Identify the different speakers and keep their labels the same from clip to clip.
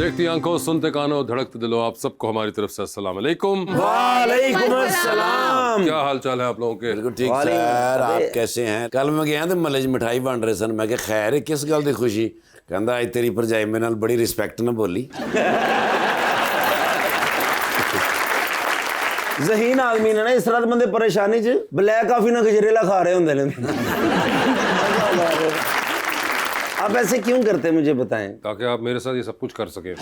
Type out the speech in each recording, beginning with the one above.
Speaker 1: देखती आंखों, सुनते कानों, धड़कते दिलों, आप सबको हमारी तरफ से अस्सलाम वालेकुम।
Speaker 2: वालेकुम अस्सलाम।
Speaker 1: क्या हाल चाल है आप लोगों के?
Speaker 3: बिल्कुल ठीक सर, आप कैसे हैं? कल मैं गया तो मले च मिठाई बन रहे सन, मैं खैर है किस गल दी खुशी? कहंदा अज तेरी भरजाई मेरे नाल बड़ी रिस्पैक्ट ना बोली।
Speaker 2: ज़हीन आदमी ने ना इस तरह बंदे परेशानी च ब्लैक कॉफी ना गजरेला खा रहे होंगे ने। आप ऐसे क्यों करते हैं मुझे बताएं?
Speaker 1: ताकि आप मेरे साथ ये सब कुछ कर सके।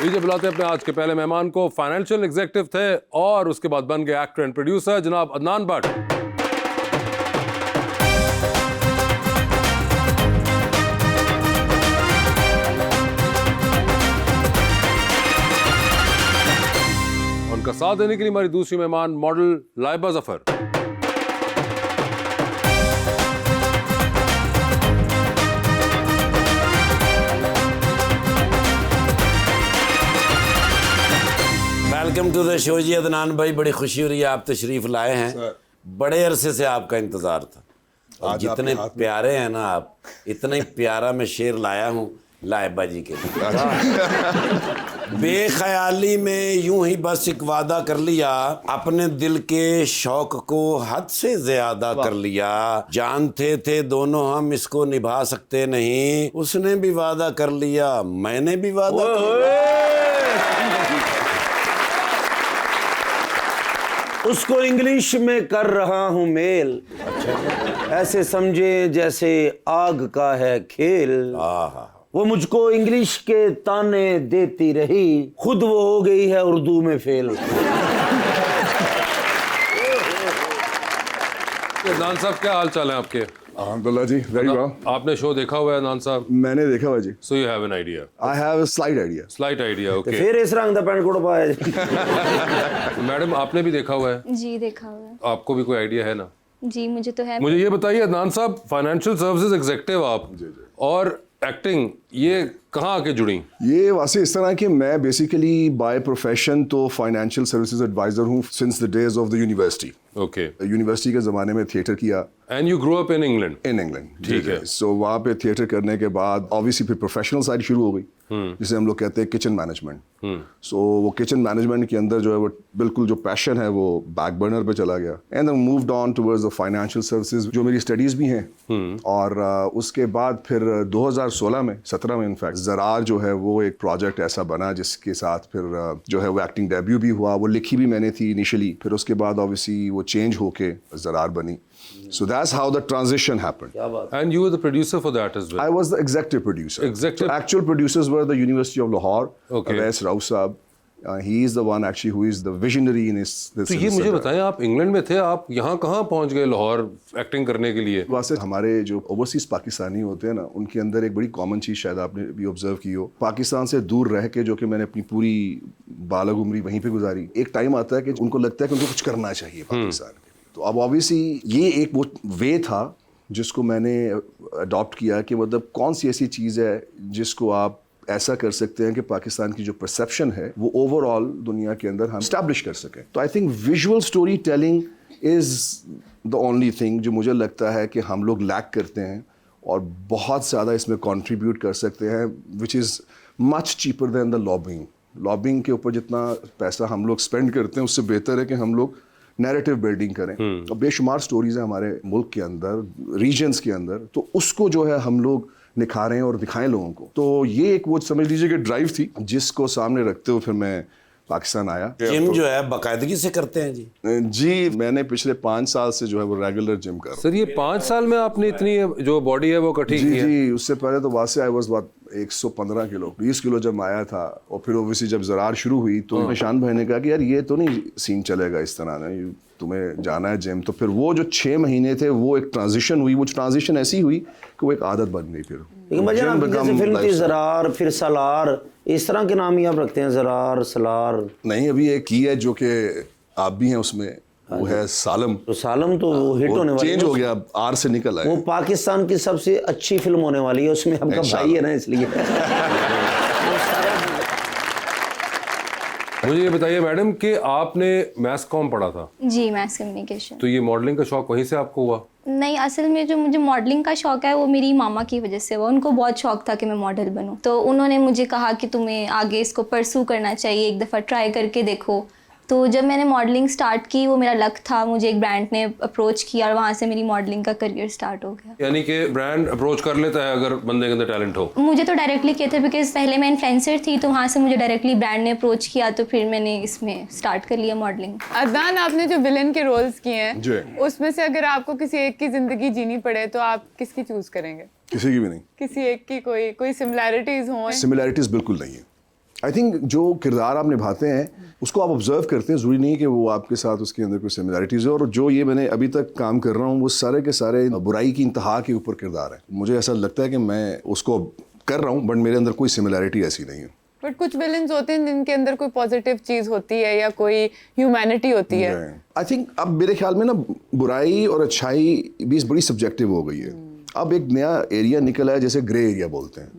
Speaker 1: लीजिए बुलाते हैं अपने आज के पहले मेहमान को। फाइनेंशियल एग्जीक्यूटिव थे और उसके बाद बन गए एक्टर एंड प्रोड्यूसर, जनाब अदनान भट्ट। उनका साथ देने के लिए हमारी दूसरी मेहमान model Laiba Zafar.
Speaker 3: Welcome to the show जी अदनान भाई, बड़ी खुशी हो रही है आप तशरीफ लाए हैं। बड़े अरसे से आपका इंतजार था और जितने प्यारे हैं ना आप, इतना ही प्यारा मैं शेर लाया हूँ लाइबा जी के लिए। बेख्याली में यूं ही बस एक वादा कर लिया, अपने दिल के शौक को हद से ज्यादा कर लिया। जानते थे दोनों हम इसको निभा सकते नहीं, उसने भी वादा कर लिया, मैंने भी वादा कर लिया।
Speaker 2: उसको इंग्लिश में कर रहा हूँ मेल, ऐसे समझे जैसे आग का है खेल। वो मुझको इंग्लिश के ताने देती रही, खुद वो हो गई है उर्दू में फेल।
Speaker 1: अदनान साहब क्या हाल चाल है आपके?
Speaker 4: अल्हम्दुलिल्लाह जी, वेरी वेल।
Speaker 1: आपने शो देखा हुआ है अदनान साहब?
Speaker 4: मैंने देखा हुआ जी।
Speaker 1: So you have an idea?
Speaker 4: I have a slight idea.
Speaker 1: Slight idea, okay.
Speaker 2: फिर इस रंग दा पैंट कोट पाया जी।
Speaker 1: मैडम आपने भी देखा हुआ है?
Speaker 5: जी देखा हुआ है।
Speaker 1: आपको भी कोई आइडिया है ना?
Speaker 5: जी मुझे तो है।
Speaker 1: मुझे ये बताइए अदनान साहब, फाइनेंशियल सर्विसेज एग्जीक्यूटिव आप और एक्टिंग, ये कहाँ आके जुड़ी?
Speaker 4: ये वासे इस तरह कि मैं बेसिकली बाय प्रोफेशन तो फाइनेंशियल सर्विसेज एडवाइजर हूँ since the days of the university.
Speaker 1: Okay.
Speaker 4: University के ज़माने में थिएटर किया।
Speaker 1: And you grow up in England?
Speaker 4: In England,
Speaker 1: ठीक है।
Speaker 4: सो वहाँ पे थिएटर करने के बाद ऑब्वियसली फिर प्रोफेशनल साइड शुरू हो गई, जिसे हम लोग कहते हैं किचन मैनेजमेंट। सो वो किचन मैनेजमेंट के अंदर जो है वो बिल्कुल जो पैशन है वो बैक बर्नर पे चला गया। And then moved on towards the financial services, जो मेरी स्टडीज़ भी हैं। और उसके बाद फिर 2017 में इनफैक्ट ज़रार जो है वो एक प्रोजेक्ट ऐसा बना जिसके साथ फिर जो है वो एक्टिंग डेब्यू भी हुआ। वो लिखी भी मैंने थी इनिशियली, फिर उसके बाद ऑब्वियसली वो चेंज होके ज़रार बनी। So that's how the transition happened.
Speaker 1: And you were the producer for that as well?
Speaker 4: I was the executive producer.
Speaker 1: Executive.
Speaker 4: So actual producers were the University of Lahore.
Speaker 1: Okay.
Speaker 4: Awais Rao Saab. He is the one actually who is the visionary in this.
Speaker 1: तो ये मुझे बताएं, आप England में थे, आप यहाँ कहाँ पहुँच गए लाहौर एक्टिंग करने के लिए?
Speaker 4: वैसे हमारे जो ओवरसीज पाकिस्तानी होते हैं ना, उनके अंदर एक बड़ी कॉमन चीज़ शायद आपने भी ऑब्जर्व की हो। पाकिस्तान से दूर रह के, जो कि मैंने अपनी पूरी बालग उम्री वहीं पे गुजारी, एक टाइम आता है कि उनको लगता है कि उनको कुछ करना चाहिए पाकिस्तान के लिए। तो अब ऑब्वियसली ये एक वो वे था जिसको मैंने अडॉप्ट किया कि मतलब कौन सी ऐसी चीज़ है जिसको आप ऐसा कर सकते हैं कि पाकिस्तान की जो परसेप्शन है वो ओवरऑल दुनिया के अंदर हम इस्टेब्लिश कर सकें। तो I think visual story telling is the only thing जो मुझे लगता है कि हम लोग लैक करते हैं और बहुत ज़्यादा इसमें कंट्रीब्यूट कर सकते हैं, which is much cheaper then the lobbying. Lobbying के ऊपर जितना पैसा हम लोग स्पेंड करते हैं उससे बेहतर है कि हम लोग नैरेटिव बिल्डिंग करें। और बेशुमार स्टोरीज हैं हमारे मुल्क के अंदर, रीजन्स के अंदर, तो उसको जो है हम लोग निखारें और दिखाएं लोगों को। तो ये एक वो समझ लीजिए कि ड्राइव थी जिसको सामने रखते हुए फिर मैं पाकिस्तान आया।
Speaker 3: जिम जो है बाकायदगी से करते हैं जी?
Speaker 4: जी मैंने पिछले 5 साल से जो है वो रेगुलर जिम कर रहा हूँ।
Speaker 1: सर ये 5 साल में आपने इतनी जो बॉडी है वो कटी की है?
Speaker 4: जी उससे पहले तो वहाँ से आई वॉज बात 115 किलो, 20 किलो जब आया था। और फिर ओबियसली जब ज़रार शुरू हुई तो निशान भाई ने कहा कि यार ये तो नहीं सीन चलेगा इस तरह ना, तुम्हें जाना है जिम। तो फिर वो जो 6 महीने थे वो एक ट्रांजिशन हुई। वो ट्रांजिशन ऐसी हुई कि वो एक आदत बन गई। फिर
Speaker 2: जैसे फिल्म थी ज़रार, फिर सलार, इस तरह के नाम ही आप रखते हैं, ज़रार, सलार?
Speaker 4: नहीं, अभी एक ही है जो कि आप भी हैं उसमें, वो है सालम।
Speaker 2: तो सालम तो वो हिट होने वाली है,
Speaker 4: चेंज हो गया, आर से निकल आया।
Speaker 2: वो पाकिस्तान की सबसे अच्छी फिल्म होने वाली है, उसमें आपका भाई है ना, इसलिए।
Speaker 1: मुझे ये बताइए मैडम कि आपने मैस कॉम पढ़ा था?
Speaker 5: जी मैस कम्युनिकेशन।
Speaker 1: तो ये मॉडलिंग का शौक वहीं से आपको हुआ?
Speaker 5: नहीं, असल में जो मुझे मॉडलिंग का शौक है वो मेरी मामा की वजह से हुआ। उनको बहुत शौक था कि मैं मॉडल बनूं, तो उन्होंने मुझे कहा कि तुम्हें आगे इसको परसू करना चाहिए, एक दफ़ा ट्राई करके देखो। तो जब मैंने मॉडलिंग स्टार्ट की, वो मेरा लक था, मुझे एक ब्रांड ने अप्रोच किया और वहाँ से मेरी मॉडलिंग का करियर स्टार्ट हो गया।
Speaker 1: यानी कि ब्रांड अप्रोच कर लेता है अगर बंदे के अंदर टैलेंट हो।
Speaker 5: मुझे तो डायरेक्टली किया था, बिकॉज पहले मैं इन्फ्लुएंसर थी, तो वहाँ से मुझे डायरेक्टली ब्रांड ने अप्रोच किया, तो फिर मैंने इसमें स्टार्ट कर लिया मॉडलिंग।
Speaker 6: अदनान, आपने जो विलन के रोल्स किए
Speaker 4: जी।
Speaker 6: हैं उसमें से अगर आपको किसी एक की जिंदगी जीनी पड़े तो आप किसकी चूज करेंगे?
Speaker 4: किसी की भी नहीं।
Speaker 6: किसी एक की कोई सिमिलैरिटीज हो?
Speaker 4: सिमिलैरिटीज बिल्कुल नहीं है। आई थिंक जो किरदार आप निभाते हैं उसको आप ऑब्जर्व करते हैं, ज़रूरी नहीं है कि वो आपके साथ उसके अंदर कोई सिमिलैरिटीज़ है। और जो ये मैंने अभी तक काम कर रहा हूँ वो सारे के सारे बुराई की इंतहा के ऊपर किरदार है। मुझे ऐसा लगता है कि मैं उसको कर रहा हूँ, बट मेरे अंदर कोई सिमिलैरिटी ऐसी नहीं है।
Speaker 6: बट कुछ विलन्स होते हैं जिनके अंदर कोई पॉजिटिव चीज होती है या कोई ह्यूमैनिटी होती है।
Speaker 4: आई थिंक अब मेरे ख्याल में ना बुराई और अच्छाई भी बड़ी सब्जेक्टिव हो गई है। अब एक नया एरिया निकला है जैसे ग्रे एरिया बोलते हैं,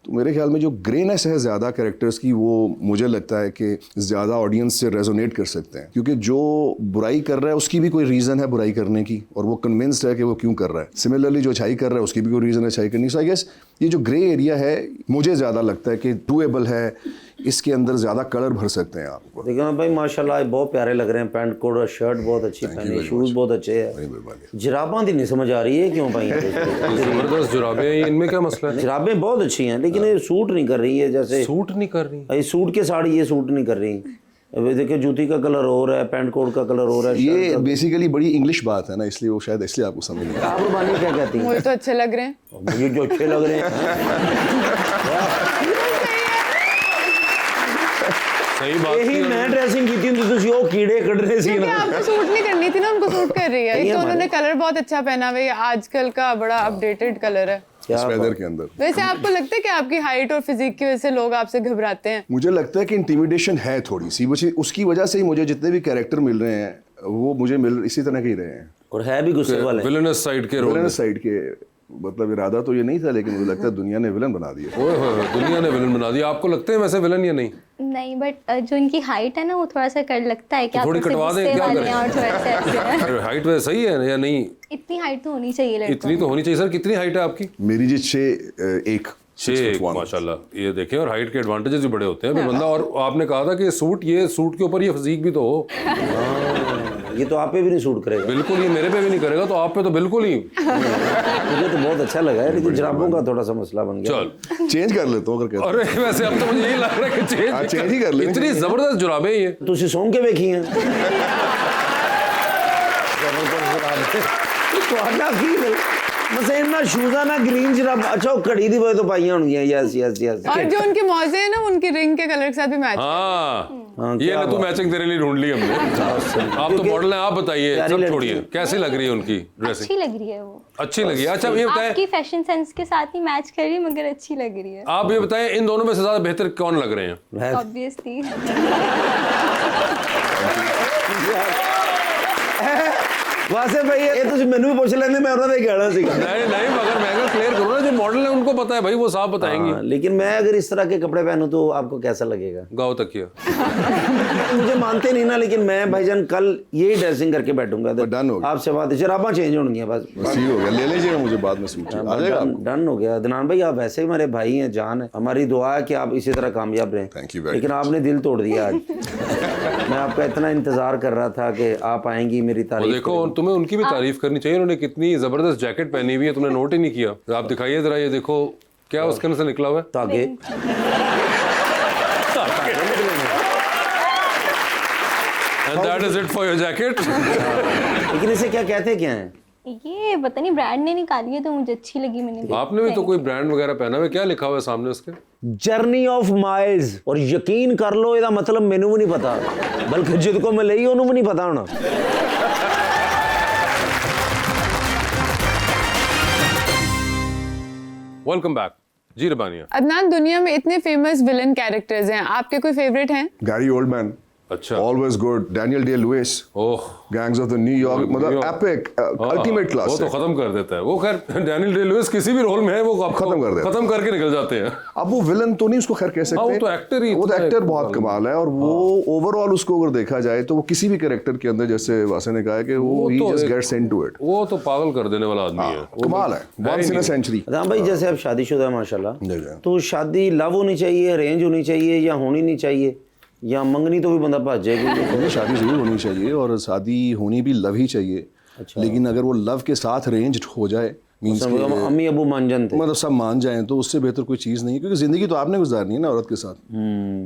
Speaker 4: तो मेरे ख्याल में जो ग्रेनेस है ज़्यादा कैरेक्टर्स की, वो मुझे लगता है कि ज़्यादा ऑडियंस से रेजोनेट कर सकते हैं, क्योंकि जो बुराई कर रहा है उसकी भी कोई रीज़न है बुराई करने की और वो कन्विंस्ड है कि वो क्यों कर रहा है। सिमिलरली जो अच्छाई कर रहा है उसकी भी कोई रीज़न है अच्छाई करने की। सो आई गेस ये जो ग्रे एरिया है मुझे ज़्यादा लगता है कि डूएबल है, इसके अंदर ज़्यादा कलर भर सकते हैं आप।
Speaker 2: देखो ना भाई, माशाल्लाह बहुत प्यारे लग रहे हैं। पैंट कोट और शर्ट बहुत अच्छी पहनी, शूज़ बहुत अच्छे हैं। जुराबां दी नहीं समझ आ रही है क्यों भाई?
Speaker 1: जबरदस्त जुराबें हैं, इनमें क्या मसला है?
Speaker 2: जुराबें बहुत अच्छी हैं लेकिन ये सूट नहीं कर रही है। जैसे
Speaker 1: सूट नहीं कर रही।
Speaker 2: ये सूट के साड़ी ये सूट नहीं कर रही। अब देखिए जूती का कलर और है, पैंट कोट का कलर और है।
Speaker 4: ये बेसिकली बड़ी इंग्लिश बात है ना, इसलिए वो शायद इसलिए आपको समझ नहीं
Speaker 2: आप रुबानी क्या कहती हैं?
Speaker 6: मुझे तो अच्छे लग रहे हैं।
Speaker 2: मुझे जो अच्छे लग रहे हैं
Speaker 1: सही बात
Speaker 2: यही मैं ड्रेसिंग की थी तो ਤੁਸੀਂ ਉਹ कीड़े कट रहे सी
Speaker 6: क्योंकि आपको सूट नहीं करनी थी ना, उनको सूट कर रही है। एक तो उन्होंने कलर बहुत अच्छा पहना हुआ है, आजकल का बड़ा अपडेटेड कलर है
Speaker 4: इस वेदर के अंदर।
Speaker 6: वैसे आपको लगता है कि आपकी हाइट और फिजिक की वजह से लोग आपसे घबराते हैं?
Speaker 4: मुझे लगता है कि इंटिमिडेशन है थोड़ी सी, उसकी वजह से ही मुझे जितने भी कैरेक्टर मिल रहे हैं वो मुझे मिल इसी तरह के ही रहे हैं।
Speaker 2: और है भी गुस्से वाले।
Speaker 1: विलेनस साइड के रोल।
Speaker 4: विलन साइड के, मतलब इरादा तो ये नहीं था, लेकिन मुझे लगता है दुनिया ने विलन बना दिया।
Speaker 1: ओए होए, दुनिया ने विलन बना दिया। आपको लगते हैं वैसे विलन या नहीं?
Speaker 5: नहीं, बट जो इनकी हाइट है ना वो थोड़ा सा कर लगता है कि आप
Speaker 1: थोड़ी
Speaker 5: ऐसे
Speaker 1: कटवा दें,
Speaker 5: गुस्से
Speaker 1: क्या
Speaker 5: वाले
Speaker 1: करें?
Speaker 5: हैं और थोड़ा सा ऐसे हैं।
Speaker 1: हाइट वैसे सही है या नहीं?
Speaker 5: इतनी हाइट तो होनी चाहिए लड़कों
Speaker 1: इतनी तो होनी चाहिए। सर कितनी हाइट है आपकी?
Speaker 4: मेरी जी 6'1" 6'1"
Speaker 1: माशाल्लाह। ये देखें, और हाइट के एडवांटेजेस भी बड़े होते हैं फिर बंदा। और आपने कहा था कि ये सूट के ऊपर ये फिजिक भी तो हो।
Speaker 2: ये तो आप पे भी नहीं सूट करेगा।
Speaker 1: बिल्कुल, ये मेरे पे भी नहीं करेगा, तो आप पे तो बिल्कुल ही।
Speaker 2: मुझे तो बहुत अच्छा लगा है, लेकिन जुराबों का थोड़ा सा मसला बन गया।
Speaker 1: चल
Speaker 4: चेंज कर लेता हूँ अगर कहते
Speaker 1: अरे वैसे अब तो मुझे यही लग रहा है कि
Speaker 4: चेंज ही कर ले।
Speaker 1: इतनी जबरदस्त जुराबें ये।
Speaker 2: ਤੁਸੀਂ ਸੌਂ ਕੇ ਵੇਖੀ हैं ਤੁਹਾਡਾ ਕੀ ਮਸੇ ਇਹਨਾਂ ਸ਼ੂਜ਼ਾਂ ਨਾਲ ਗ੍ਰੀਨ ਜਰਾਬ ਅੱਛਾ ਉਹ ਘੜੀ ਦੀ ਵਜ੍ਹਾ ਤੋਂ ਪਾਈਆਂ ਹੋਣਗੀਆਂ। Yes yes yes.
Speaker 6: और जो उनके मौजे हैं ना उनकी रिंग के कलर के साथ भी मैच।
Speaker 1: हाँ, ये ना तो मैचिंग तेरे लिए ढूंढ ली हमने। आप तो मॉडल हैं, आप बताइए, सब छोड़िए, कैसी लग रही है उनकी ड्रेसिंग?
Speaker 5: अच्छी लग रही है वो।
Speaker 1: अच्छी लगी। अच्छा ये बताएं,
Speaker 5: आपकी फैशन सेंस के साथ ही मैच कर रही है, मगर अच्छी लग रही है।
Speaker 1: आप ये बताएं इन दोनों में से ज्यादा बेहतर कौन लग रहे हैं?
Speaker 5: ऑब्वियसली
Speaker 2: ਵਾਸੇ ਭਾਈ ਇਹ ਤੁਸੀਂ ਮੈਨੂੰ ਵੀ ਪੁੱਛ ਲੈਂਦੇ, मैं उन्होंने कहना सीखा।
Speaker 1: नहीं नहीं, मगर मैं क्लियर करूँ ना, जो मॉडल है उनको पता है भाई, वो साफ बताएंगी।
Speaker 2: लेकिन मैं अगर इस तरह के कपड़े पहनूं तो आपको कैसा लगेगा?
Speaker 1: गाओ तकिया।
Speaker 2: मुझे मानते नहीं ना, लेकिन मैं भाईजान कल यही ड्रेसिंग करके बैठूंगा तो
Speaker 4: डन हो गया।
Speaker 2: आपसे बात, शराबा चेंज होंगी बस।
Speaker 4: ठीक हो गया, ले लीजिएगा मुझे बाद में सूट आ जाएगा आपको।
Speaker 2: डन हो गया। अदनान भाई आप वैसे ही हमारे भाई हैं, जान है। हमारी दुआ है कि आप इसी तरह कामयाब रहें।
Speaker 4: Thank you very
Speaker 2: लेकिन आपने दिल तोड़ दिया आज। मैं आपका इतना इंतजार कर रहा था कि आप आएंगी, मेरी
Speaker 1: वो
Speaker 2: तारीफ
Speaker 1: देखो, तुम्हें उनकी भी तारीफ करनी चाहिए। उन्होंने कितनी जबरदस्त जैकेट पहनी हुई है, तुमने नोट ही नहीं किया। आप दिखाइए जरा, ये देखो क्या उसके अंदर से निकला हुआ है।
Speaker 2: तागे
Speaker 1: And that is it for your jacket.
Speaker 2: लेकिन इसे क्या कहते क्या हैं?
Speaker 5: ये पता नहीं, ब्रांड ने निकाली है तो मुझे अच्छी लगी, मैंने
Speaker 1: आपने भी तो कोई ब्रांड वगैरह पहना हुआ है, क्या लिखा हुआ है सामने उसके?
Speaker 2: Journey of miles. और यकीन कर लो ਇਹਦਾ मतलब ਮੈਨੂੰ भी नहीं पता, बल्कि जिसको मैं ਲਈ ਉਹਨੂੰ भी नहीं पता होना।
Speaker 1: वेलकम बैक जी रबानिया।
Speaker 6: अदनान, दुनिया में इतने फेमस विलन कैरेक्टर्स हैं, आपके कोई फेवरेट हैं?
Speaker 4: Gary Oldman.
Speaker 1: अच्छा।
Speaker 4: Always good, Daniel Day Lewis,
Speaker 1: oh
Speaker 4: Gangs of the New York, मतलब एपिक, अल्टीमेट
Speaker 1: वो
Speaker 4: क्लास
Speaker 1: तो
Speaker 4: है।
Speaker 1: खत्म कर देता है वो। खैर डैनियल डे लुइस किसी भी रोल में है वो आपको
Speaker 4: खत्म कर देता है।
Speaker 1: खत्म करके निकल जाते हैं।
Speaker 4: अब वो विलन तो नहीं उसको खैर कह सकते,
Speaker 1: वो तो एक्टर ही
Speaker 4: वो तो
Speaker 1: इतना
Speaker 4: एक्टर
Speaker 1: है।
Speaker 4: बहुत कमाल है। और वो ओवरऑल उसको अगर देखा जाए तो वो किसी भी कैरेक्टर के अंदर, जैसे वासे ने कहा है कि वो ही
Speaker 1: तो
Speaker 4: जस्ट
Speaker 1: एक-
Speaker 4: गेट्स इनटू इट।
Speaker 1: वो तो पागल कर देने वाला आदमी है वो।
Speaker 4: कमाल है, once in a century.
Speaker 2: Ram भाई जैसे आप शादीशुदा है माशाल्लाह,
Speaker 4: जी, जी।
Speaker 2: तो शादी लव होनी चाहिए, अरेंज होनी चाहिए, या होनी नहीं चाहिए, या मंगनी तो भी बंदा भाज जाएगी?
Speaker 4: ये शादी जरूर होनी चाहिए और शादी होनी भी लव ही चाहिए। लेकिन अगर वो लव के साथ अरेंज्ड हो जाए, मींस
Speaker 2: अम्मी अबू मानजन थे,
Speaker 4: मतलब सब मान जाएं, तो उससे बेहतर कोई चीज़ नहीं है, क्योंकि जिंदगी तो आपने गुजारनी है ना औरत के साथ,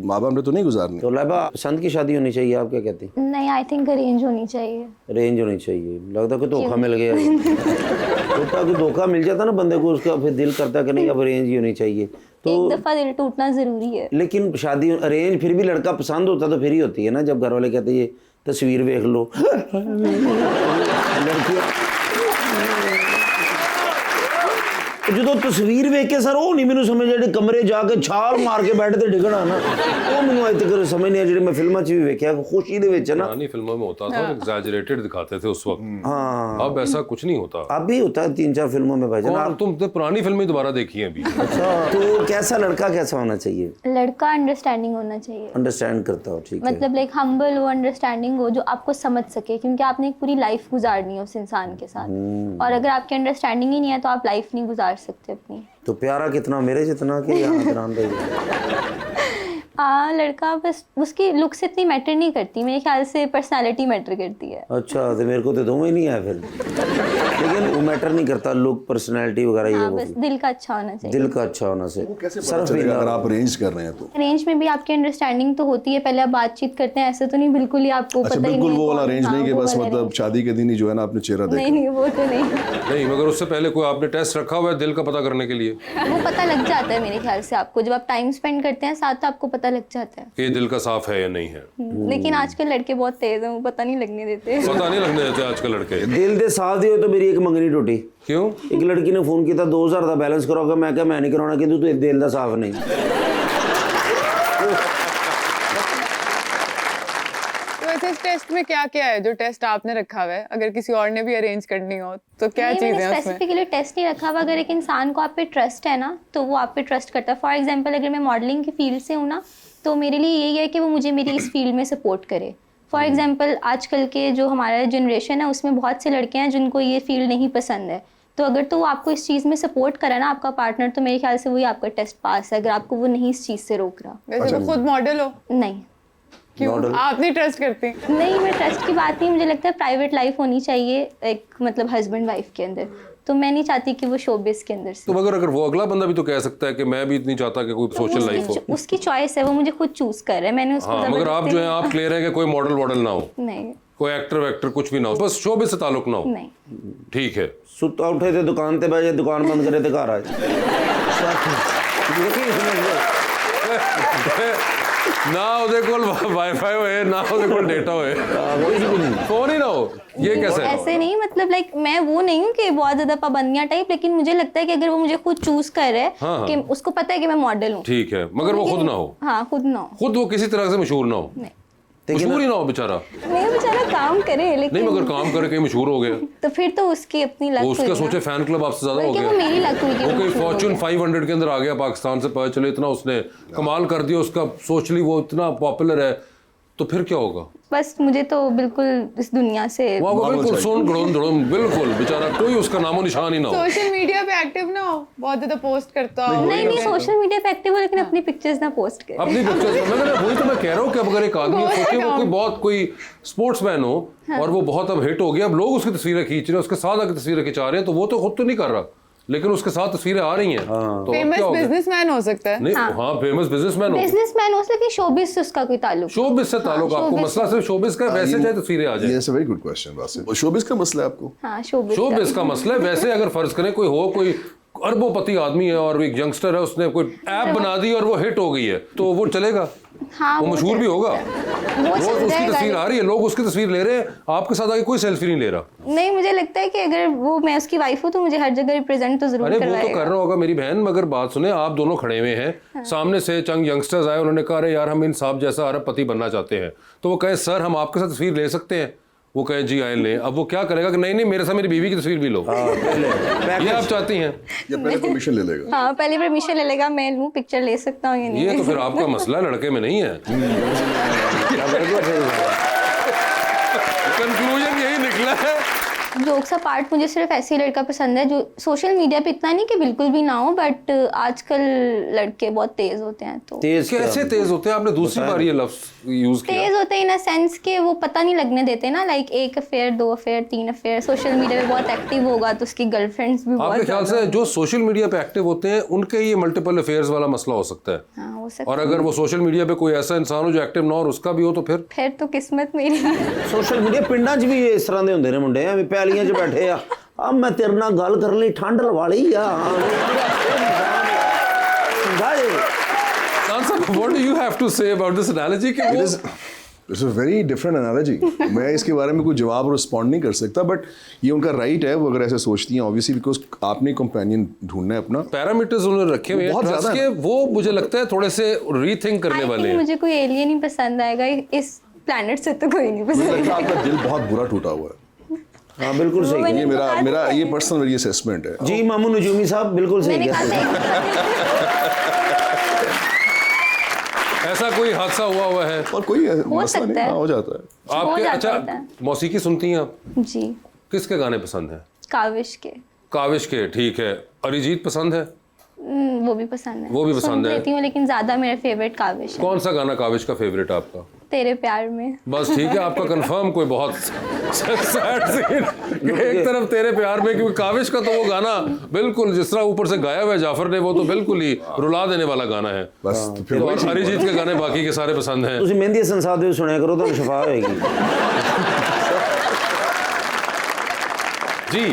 Speaker 4: माँ बाप ने तो नहीं गुजारनी।
Speaker 2: तो लाइबा पसंद की शादी होनी चाहिए, आप क्या कहती हैं?
Speaker 5: नहीं, आई थिंक अरेंज होनी चाहिए।
Speaker 2: अरेंज होनी चाहिए। लगता कि धोखा मिल गया होता कि धोखा मिल जाता ना बंदे को, उसका फिर दिल करता कि नहीं अब अरेंज ही होनी चाहिए। तो
Speaker 5: एक दफा दिल टूटना जरूरी है।
Speaker 2: लेकिन शादी अरेंज फिर भी लड़का पसंद होता तो फिर ही होती है ना, जब घर वाले कहते ये तस्वीर देख लो लड़कियां जो तस्वीर वेख के सर वो नहीं मैंने समझ ਜਿਹੜੇ ਕਮਰੇ ਜਾ ਕੇ ਛਾਲ ਮਾਰ ਕੇ ਬੈੱਡ ਤੇ ਡਿੱਗਣਾ ਨਾ, ਉਹ ਮੈਨੂੰ ਅੱਜ ਤੱਕ ਸਮਝ ਨਹੀਂ ਆ। ਜਿਹੜੇ ਮੈਂ ਫਿਲਮਾਂ 'ਚ ਵੀ ਵੇਖਿਆ ਖੁਸ਼ੀ ਦੇ ਵਿੱਚ ਨਾ,
Speaker 1: पुरानी फिल्मों में होता था, एग्जैजरेटेड दिखाते थे उस वक्त।
Speaker 2: हाँ
Speaker 1: अब ऐसा कुछ नहीं होता।
Speaker 2: अब भी होता है 3-4 फिल्मों में भाईजान।
Speaker 1: और तुम तो पुरानी फिल्में दोबारा देखी हैं अभी?
Speaker 2: अच्छा, तो कैसा लड़का कैसा होना चाहिए?
Speaker 5: लड़का अंडरस्टैंडिंग होना चाहिए,
Speaker 2: अंडरस्टैंड करता हो, ठीक है।
Speaker 5: मतलब लाइक हम्बल हो, अंडरस्टैंडिंग हो, जो आपको समझ सके, क्योंकि आपने एक पूरी लाइफ गुजारनी है उस इंसान के साथ, और अगर आपकी अंडरस्टैंडिंग ही नहीं है तो आप लाइफ नहीं गुजार सकते अपनी।
Speaker 2: तो प्यारा कितना, मेरे जितना कि यहाँ अदनान भाई?
Speaker 5: हाँ, लड़का बस उसकी लुक्स इतनी मैटर नहीं करती, मेरे ख्याल से पर्सनालिटी मैटर करती है।
Speaker 2: अच्छा, तो मेरे को तो दो ही नहीं है फिर, लेकिन वो मैटर नहीं करता लुक, पर्सनैलिटी वगैरह, ये
Speaker 5: हाँ,
Speaker 2: वो
Speaker 5: बस दिल का अच्छा होना चाहिए।
Speaker 2: दिल का अच्छा होना से
Speaker 4: कैसे पता
Speaker 2: सर्फ
Speaker 4: चलेगा
Speaker 2: भी
Speaker 4: अगर आप अरेंज कर रहे हैं तो?
Speaker 5: अरेंज में भी आपकी अंडरस्टैंडिंग तो होती है, पहले आप बातचीत करते हैं, ऐसे तो नहीं बिल्कुल ही आपको
Speaker 4: अच्छा,
Speaker 5: पता ही
Speaker 4: बिल्कुल
Speaker 5: नहीं
Speaker 4: वो वाला
Speaker 5: कौन-
Speaker 4: अरेंज
Speaker 5: हाँ,
Speaker 4: नहीं कि
Speaker 5: वो
Speaker 4: बस
Speaker 5: वाला
Speaker 4: मतलब शादी के दिन ही जो है ना आपने चेहरा
Speaker 5: नहीं
Speaker 4: देखा।
Speaker 5: नहीं, वो तो नहीं।
Speaker 1: नहीं, मगर उससे पहले कोई आपने टेस्ट रखा हुआ है दिल का पता करने के लिए
Speaker 5: वो पता लग जाता है मेरे ख्याल से आपको, जब आप टाइम स्पेंड करते हैं साथ, तो आपको पता लग जाता है।
Speaker 1: कि ये दिल का साफ है या नहीं है?
Speaker 5: लेकिन आजकल लड़के बहुत तेज हैं, वो पता नहीं लगने देते।
Speaker 1: पता नहीं लगने देते आजकल लड़के।
Speaker 2: दिल दे साथ दियो तो मेरी एक मंगनी टूटी।
Speaker 1: क्यों?
Speaker 2: एक लड़की ने फोन किया 2000 का बैलेंस कराओगे, मैं क्या मैं नहीं कराना, कि तू दिल दा साफ नहीं।
Speaker 6: तो वैसे इस टेस्ट में क्या क्या है जो टेस्ट आपने रखा हुआ है, अगर किसी और ने भी अरेंज करनी हो तो क्या
Speaker 5: नहीं,
Speaker 6: चीजें
Speaker 5: मैंने
Speaker 6: हैं उसमें?
Speaker 5: स्पेसिफिकली टेस्ट नहीं रखा हुआ। अगर एक इंसान को आप पे ट्रस्ट है ना, तो वो आप पे ट्रस्ट करता है। फॉर एग्जांपल, अगर मैं मॉडलिंग की फील्ड से हूँ ना, तो मेरे लिए यही है कि वो मुझे मेरी इस फील्ड में सपोर्ट करे। फॉर एग्जांपल, आजकल के जो हमारा जनरेशन है उसमें बहुत से लड़के हैं जिनको ये फील्ड नहीं पसंद है, तो अगर तो वो आपको इस चीज़ में सपोर्ट करे ना आपका पार्टनर, तो मेरे ख्याल से वही आपका टेस्ट पास है, अगर आपको वो नहीं इस चीज़ से रोक रहा।
Speaker 6: वैसे तो खुद मॉडल हो,
Speaker 5: नहीं
Speaker 6: क्यों आप नहीं ट्रस्ट करती?
Speaker 5: नहीं, मैं ट्रस्ट की बात नहीं, मुझे लगता है प्राइवेट लाइफ होनी चाहिए एक, मतलब हस्बैंड वाइफ के अंदर, तो मैं नहीं चाहती कि वो शोबिस के अंदर से।
Speaker 1: तो मगर अगर वो अगला बंदा भी तो कह सकता है कि मैं भी इतनी चाहता कि कोई सोशल लाइफ हो।
Speaker 5: उसकी चॉइस है, वो मुझे खुद चूज कर रहा है, मैंने उसको
Speaker 1: हाँ, मगर आप
Speaker 5: जबरदस्ती
Speaker 1: जो है आप क्लियर है कि कोई मॉडल वॉडल ना हो,
Speaker 5: नहीं
Speaker 1: कोई एक्टर वैक्टर कुछ भी ना हो, बस शोबिस से ताल्लुक ना हो।
Speaker 5: नहीं।
Speaker 1: ठीक है।
Speaker 2: सुता उठे थे दुकान ते बैठे, दुकान बंद करे थे घर आए।
Speaker 1: ना ਉਹਦੇ ਕੋਲ वाईफाई होए, ना ਉਹਦੇ ਕੋਲ डेटा होए, फोन ही ना हो, ये कैसे है?
Speaker 5: ऐसे नहीं, मतलब लाइक मैं वो नहीं हूँ कि बहुत ज्यादा पाबंदियां टाइप, लेकिन मुझे लगता है कि अगर वो मुझे खुद चूज कर रहा है,
Speaker 1: हाँ,
Speaker 5: कि उसको पता है कि मैं मॉडल हूँ,
Speaker 1: ठीक है, मगर वो खुद ना हो,
Speaker 5: हाँ खुद ना हो,
Speaker 1: खुद वो किसी तरह से मशहूर ना हो,
Speaker 5: नहीं
Speaker 1: मशहूर ही ना हो बेचारा।
Speaker 5: नहीं, बेचारा काम करे,
Speaker 1: नहीं,
Speaker 5: लेकिन
Speaker 1: मगर काम करे कहीं मशहूर हो गया,
Speaker 5: तो फिर तो उसकी अपनी लक
Speaker 1: वो
Speaker 5: हुई
Speaker 1: उसका
Speaker 5: ना।
Speaker 1: सोचे फैन क्लब आपसे ज्यादा हो
Speaker 5: बल्कि वो
Speaker 1: गया,
Speaker 5: मेरी लक हुई कि
Speaker 1: वो
Speaker 5: वो
Speaker 1: कोई
Speaker 5: मशहूर हो
Speaker 1: फॉर्च्यून
Speaker 5: गया।
Speaker 1: 500 के अंदर आ गया पाकिस्तान से, पता चले इतना उसने कमाल कर दिया, उसका सोशली वो इतना पॉपुलर है, तो फिर क्या होगा?
Speaker 5: बस मुझे तो बिल्कुल इस दुनिया से
Speaker 1: वो बिल्कुल सोन गड़ोन धड़ोन, बिल्कुल बेचारा कोई उसका नामो निशान ही ना हो।
Speaker 6: सोशल मीडिया पे एक्टिव ना हो, बहुत ज्यादा पोस्ट करता हो।
Speaker 5: नहीं, सोशल मीडिया पे एक्टिव हो, लेकिन अपनी पिक्चर्स ना पोस्ट करे।
Speaker 1: अपनी पिक्चर्स मैं वही तो मैं कह रहा हूँ कि अब अगर एक आदमी
Speaker 6: बहुत
Speaker 1: सोचे वो
Speaker 6: account।
Speaker 1: कोई बहुत कोई स्पोर्ट्समैन हो और वो बहुत अब हिट हो गया, अब लोग उसकी तस्वीरें खींच रहे हैं, उसके साथ आके तस्वीरें खिंचा रहे हैं, तो वो तो खुद तो नहीं कर रहा, लेकिन उसके साथ तस्वीरें आ रही हैं, तो अब
Speaker 6: फेमस
Speaker 1: क्या हो गया?
Speaker 6: बिजनेसमैन हो सकता है।
Speaker 1: नहीं, हाँ, फेमस बिजनेसमैन हो,
Speaker 5: बिजनेसमैन हो, लेकिन शोबिस से उसका कोई ताल्लुक नहीं।
Speaker 1: शोबिस से ताल्लुक,
Speaker 5: हाँ,
Speaker 1: आपको
Speaker 5: showbiz
Speaker 1: मसला सिर्फ शोबिस का है, वैसे चाहे तस्वीरें आ जाए,
Speaker 4: ये very good question Wasif. Showbiz का मसला है आपको?
Speaker 5: हाँ, शोबिस
Speaker 1: शोबिस का मसला है। वैसे अगर फर्ज करें कोई हो, कोई अरबोपति आदमी है और एक यंगस्टर है, उसने कोई ऐप बना दी और वो हिट हो गई है, तो वो चलेगा,
Speaker 5: हाँ,
Speaker 1: वो मशहूर भी होगा।
Speaker 5: वो
Speaker 1: रोज
Speaker 5: चल
Speaker 1: उसकी
Speaker 5: जाएगा।
Speaker 1: तस्वीर आ रही है, लोग उसकी तस्वीर ले रहे हैं, आपके साथ आके कोई सेल्फी नहीं ले रहा।
Speaker 5: नहीं, मुझे लगता है कि अगर वो मैं उसकी वाइफ हूँ तो मुझे हर जगह रिप्रेजेंट तो जरूर
Speaker 1: अरे वो तो
Speaker 5: करवाएगा।
Speaker 1: कर रहा होगा मेरी बहन, मगर बात सुने, आप दोनों खड़े हुए हैं, सामने से चंद यंगस्टर्स आए, उन्होंने कहा अरे यार हम इन साहब जैसा अरबपति बनना चाहते हैं, तो वो कहे सर हम आपके साथ तस्वीर ले सकते हैं, वो कहे जी आए लें। अब वो क्या करेगा कि नहीं नहीं मेरे साथ मेरी बीवी की तस्वीर भी लो, ये आप चाहती हैं?
Speaker 4: या पहले परमिशन ले लेगा?
Speaker 5: हाँ, पहले परमिशन ले लेगा, मैं लूँ पिक्चर ले सकता हूँ या नहीं।
Speaker 1: ये तो फिर आपका मसला है, लड़के में नहीं है। कंक्लूजन यही निकला है।
Speaker 5: जोक्स अपार्ट, मुझे सिर्फ ऐसे ही लड़का पसंद है जो सोशल मीडिया पे इतना नहीं कि बिल्कुल भी ना हो, बट आजकल लड़के बहुत तेज होते हैं। तो
Speaker 2: तेज
Speaker 1: कैसे तेज होते हैं? आपने दूसरी बार ये लफ्ज यूज किया।
Speaker 5: तेज होते हैं इन अ सेंस के वो पता नहीं लगने देते ना, like 1 affair 2 affair 3 affair. Social media पे बहुत एक्टिव होगा तो उसकी गर्लफ्रेंड्स भी
Speaker 1: आपके
Speaker 5: बहुत
Speaker 1: ख्याल से जो सोशल मीडिया पे एक्टिव होते हैं उनके ये मल्टीपल अफेयर्स वाला मसला हो सकता है?
Speaker 5: हाँ, हो सकता
Speaker 1: और अगर वो सोशल मीडिया पे कोई ऐसा इंसान हो जो एक्टिव ना हो और उसका भी हो तो फिर
Speaker 5: तो किस्मत मेरी।
Speaker 2: सोशल मीडिया पिंडां 'ਚ भी ਇਸ ਤਰ੍ਹਾਂ ਦੇ ਹੁੰਦੇ ਨੇ ਮੁੰਡੇ, ਐਵੇਂ ਪੈਲੀਆਂ 'ਚ ਬੈਠੇ ਆ, ਆ ਮੈਂ ਤੇਰੇ ਨਾਲ ਗੱਲ ਕਰਨ ਲਈ ਠੰਡ ਲਵਾ ਲਈ ਆ। ਸਮਝਾਏ?
Speaker 1: What do you have to say about this analogy? कि वो
Speaker 4: It's a very different analogy. मैं इसके बारे में कोई जवाब रिस्पॉन्ड नहीं कर सकता, बट ये उनका राइट है वो अगर ऐसे सोचती हैं, ऑब्वियसली बिकॉज आपने कंपेनियन ढूंढना है अपना।
Speaker 1: पैरामीटर्स उन्होंने रखे हुए हैं
Speaker 4: बहुत
Speaker 1: ट्रस्ट
Speaker 4: ज्यादा
Speaker 1: के, वो मुझे लगता है थोड़े से रीथिंक करने
Speaker 5: I
Speaker 1: वाले
Speaker 5: think
Speaker 1: हैं।
Speaker 5: मुझे कोई एलियन ही पसंद आएगा, इस प्लेनेट से तो कोई नहीं
Speaker 4: मुझे
Speaker 5: पसंद।
Speaker 4: लगता है आपका दिल बहुत बुरा टूटा हुआ है।
Speaker 2: हाँ बिल्कुल सही
Speaker 5: मैंने
Speaker 4: ये मेरा
Speaker 5: कहा
Speaker 4: मेरा
Speaker 5: था।
Speaker 4: ये पर्सनल मेरी असेसमेंट है।
Speaker 2: जी मामू नजूमी साहब बिल्कुल सही
Speaker 5: मैंने
Speaker 2: कहते हैं।
Speaker 5: कहा
Speaker 1: ऐसा कोई हादसा हुआ है
Speaker 4: और कोई मसला
Speaker 5: सकता
Speaker 4: नहीं,
Speaker 5: है।
Speaker 4: हाँ, हो जाता है।
Speaker 1: आपके?
Speaker 5: जाता
Speaker 1: अच्छा,
Speaker 5: है।
Speaker 1: मौसीकी सुनती हैं आप?
Speaker 5: जी,
Speaker 1: किसके गाने पसंद हैं?
Speaker 5: काविश के।
Speaker 1: काविश के, ठीक है। अरिजीत पसंद है?
Speaker 5: वो भी पसंद है।
Speaker 1: वो भी पसंद
Speaker 5: सुन
Speaker 1: है।
Speaker 5: लेती हूँ लेकिन ज्यादा मेरा फेवरेट काविश है।
Speaker 1: कौन सा गाना काविश का फेवरेट है आपका?
Speaker 5: तेरे प्यार में।
Speaker 1: बस ठीक है, आपका कंफर्म कोई बहुत सैड सीन एक तरफ तेरे प्यार में, क्योंकि काविश का तो वो गाना बिल्कुल जिस तरह ऊपर से गाया हुआ है जाफर ने, वो तो बिल्कुल ही रुला देने वाला गाना है।
Speaker 4: बस तो फिर
Speaker 1: और अरिजीत के गाने बाकी के सारे पसंद हैं।
Speaker 2: ਤੁਸੀਂ ਮਹਿੰਦੀ ਹਸਨ ਸਾਹਿਬ ਦੇ ਸੁਣਿਆ ਕਰੋ, ਤੁਹਾਨੂੰ ਸ਼ਫਾ ਹੋਏਗੀ।
Speaker 1: जी